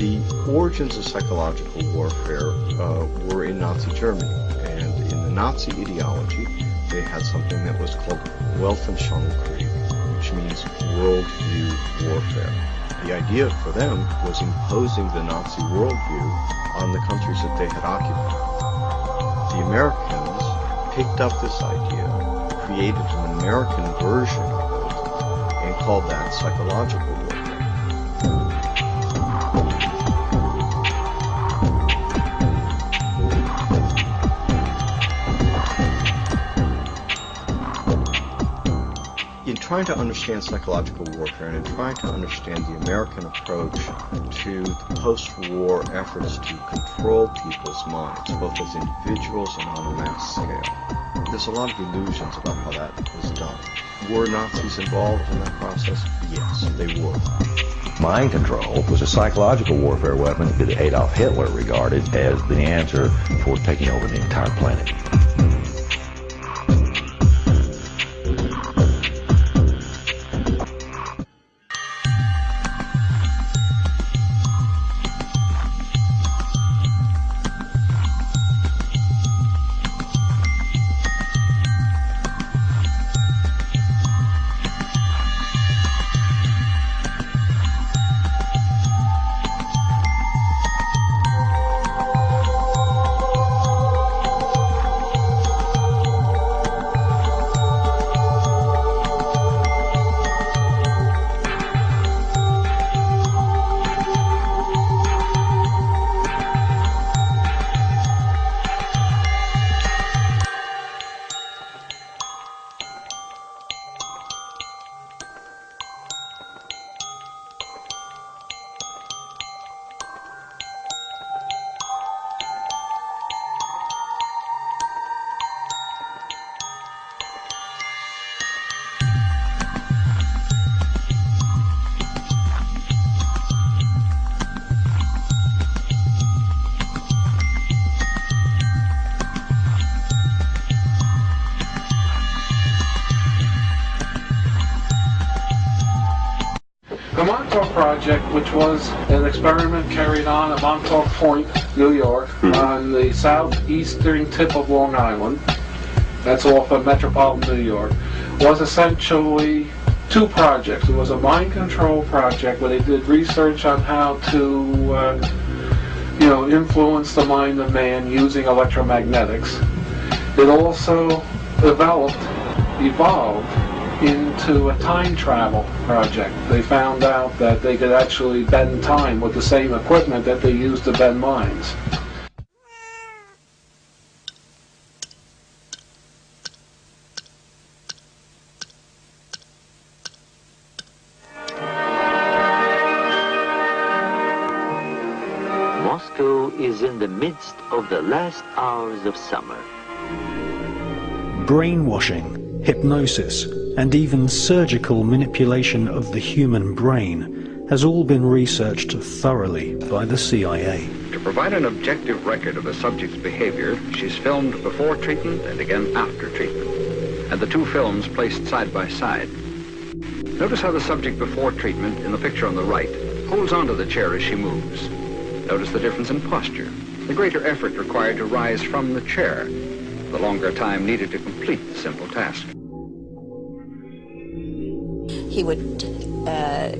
The origins of psychological warfare were in Nazi Germany, and in the Nazi ideology, they had something that was called Weltanschauungskrieg, which means worldview warfare. The idea for them was imposing the Nazi worldview on the countries that they had occupied. The Americans picked up this idea, created an American version of it, and called that psychological warfare. In trying to understand psychological warfare and in trying to understand the American approach to the post-war efforts to control people's minds, both as individuals and on a mass scale, there's a lot of illusions about how that was done. Were Nazis involved in that process? Yes, they were. Mind control was a psychological warfare weapon that Adolf Hitler regarded as the answer for taking over the entire planet. The Montauk Project, which was an experiment carried on at Montauk Point, New York, on the southeastern tip of Long Island, that's off of metropolitan New York, was essentially two projects. It was a mind control project where they did research on how to influence the mind of man using electromagnetics. It also evolved into a time travel project. They found out that they could actually bend time with the same equipment that they used to bend minds. Moscow is in the midst of the last hours of summer. Brainwashing, hypnosis, and even surgical manipulation of the human brain has all been researched thoroughly by the CIA. To provide an objective record of a subject's behavior, she's filmed before treatment and again after treatment, and the two films placed side by side. Notice how the subject before treatment, in the picture on the right, holds onto the chair as she moves. Notice the difference in posture, the greater effort required to rise from the chair, the longer time needed to complete the simple task. He would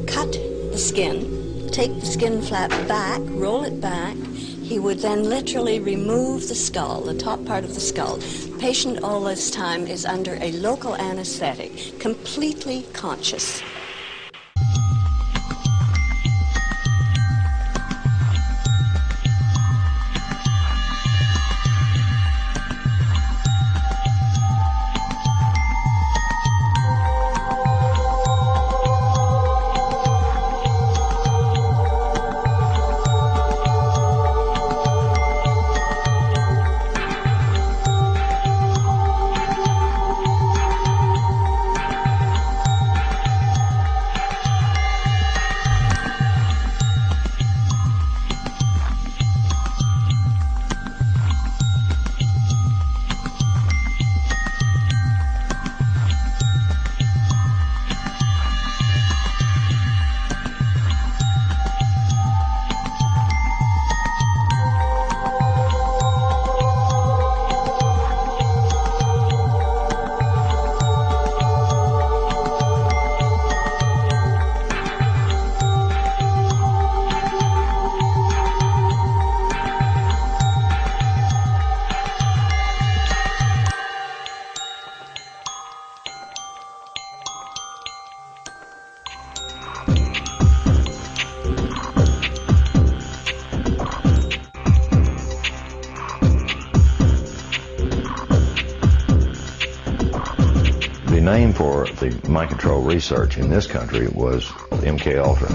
cut the skin, take the skin flap back, roll it back. He would then literally remove the skull, the top part of the skull. The patient all this time is under a local anesthetic, completely conscious. name for the mind control research in this country was MK-Ultra.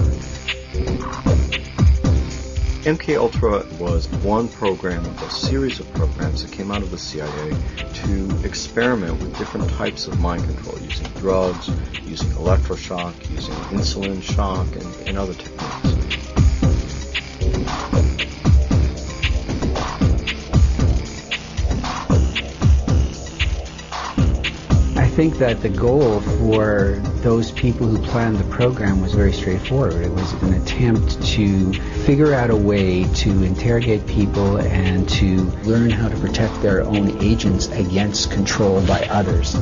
MK-Ultra was one program of a series of programs that came out of the CIA to experiment with different types of mind control, using drugs, using electroshock, using insulin shock, and other techniques. I think that the goal for those people who planned the program was very straightforward. It was an attempt to figure out a way to interrogate people and to learn how to protect their own agents against control by others.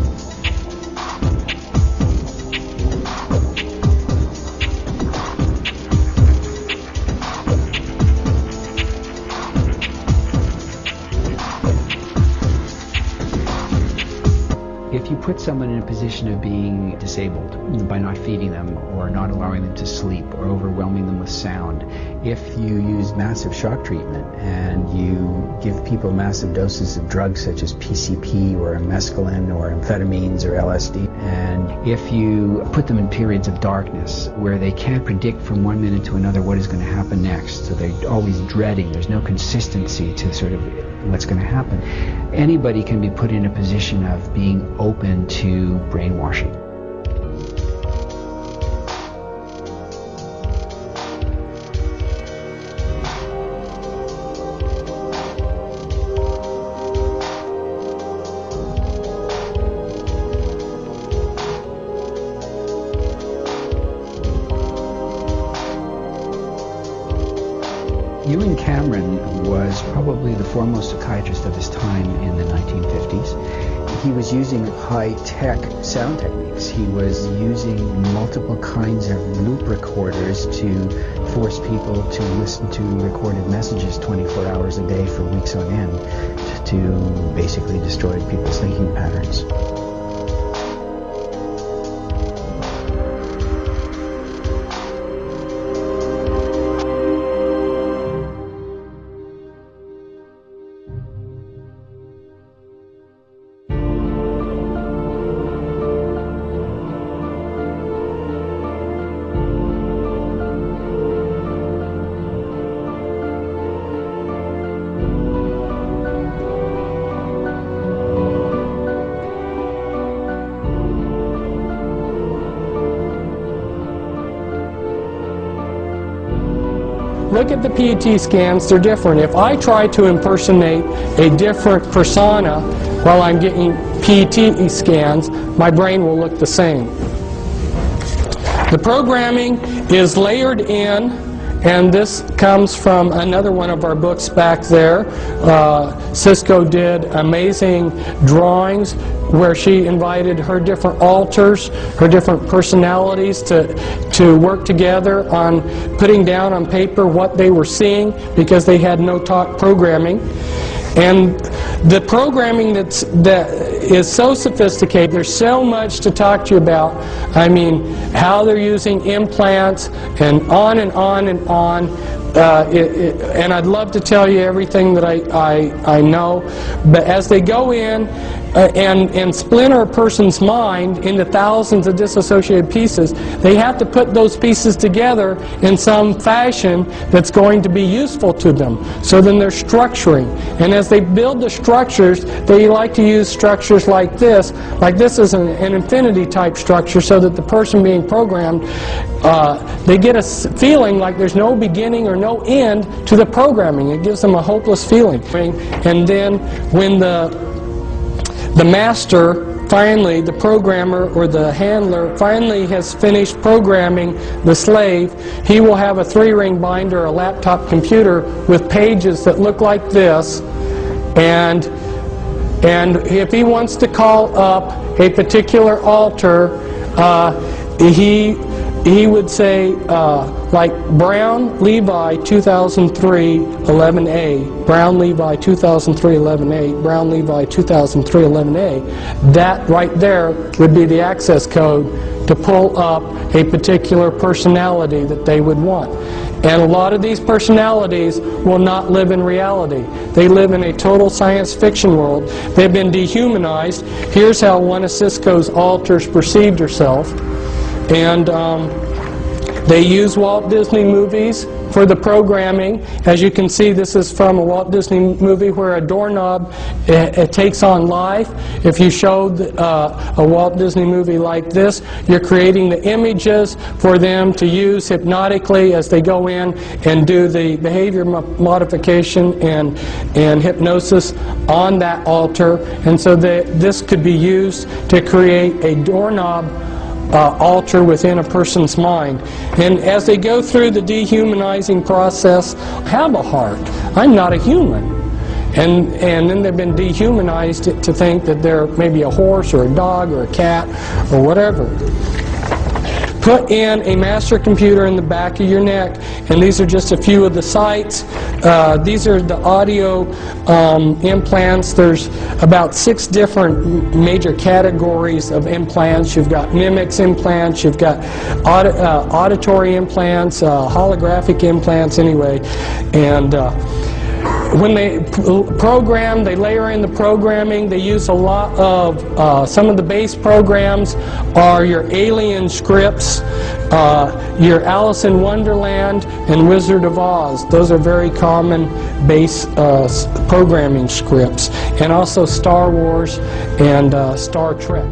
If you put someone in a position of being disabled by not feeding them or not allowing them to sleep or overwhelming them with sound, if you use massive shock treatment and you give people massive doses of drugs such as PCP or mescaline or amphetamines or LSD, and if you put them in periods of darkness where they can't predict from one minute to another what is going to happen next, so they're always dreading, there's no consistency to sort of what's going to happen, anybody can be put in a position of being open to brainwashing. Ewan Cameron was probably the foremost psychiatrist of his time in the 1950s. He was using high-tech sound techniques. He was using multiple kinds of loop recorders to force people to listen to recorded messages 24 hours a day for weeks on end to basically destroy people's thinking patterns. Look at the PET scans, they're different. If I try to impersonate a different persona while I'm getting PET scans, my brain will look the same. The programming is layered in, and this comes from another one of our books back there. Cisco did amazing drawings where she invited her different alters, her different personalities to work together on putting down on paper what they were seeing, because they had no talk programming. And the programming that is so sophisticated, there's so much to talk to you about. I mean, how they're using implants and on and on and on. And I'd love to tell you everything that I know, but as they go in and splinter a person's mind into thousands of disassociated pieces, they have to put those pieces together in some fashion that's going to be useful to them. So then they're structuring, and as they build the structures, they like to use structures like this. Like this is an infinity type structure, so that the person being programmed, they get a feeling like there's no beginning or no end to the programming. It gives them a hopeless feeling. And then when the master finally, the programmer or the handler finally has finished programming the slave, he will have a 3-ring binder, a laptop computer with pages that look like this, and if he wants to call up a particular alter, he would say, like Brown Levi 2003 11A, Brown Levi 2003 11A, Brown Levi 2003 11A. That right there would be the access code to pull up a particular personality that they would want. And a lot of these personalities will not live in reality. They live in a total science fiction world. They've been dehumanized. Here's how one of Cisco's alters perceived herself. And they use Walt Disney movies for the programming. As you can see, this is from a Walt Disney movie where a doorknob it takes on life. If you showed a Walt Disney movie like this, you're creating the images for them to use hypnotically as they go in and do the behavior modification and hypnosis on that altar. And so this could be used to create a doorknob alter within a person's mind. And as they go through the dehumanizing process, I have a heart. I'm not a human. And then they've been dehumanized to think that they're maybe a horse or a dog or a cat or whatever. Put in a master computer in the back of your neck, and these are just a few of the sites. These are the audio implants. There's about 6 different major categories of implants. You've got mimics implants, you've got auditory implants, holographic implants anyway, and when they program, they layer in the programming. They use a lot of, some of the base programs are your Alien scripts, your Alice in Wonderland, and Wizard of Oz. Those are very common base programming scripts. And also Star Wars and Star Trek.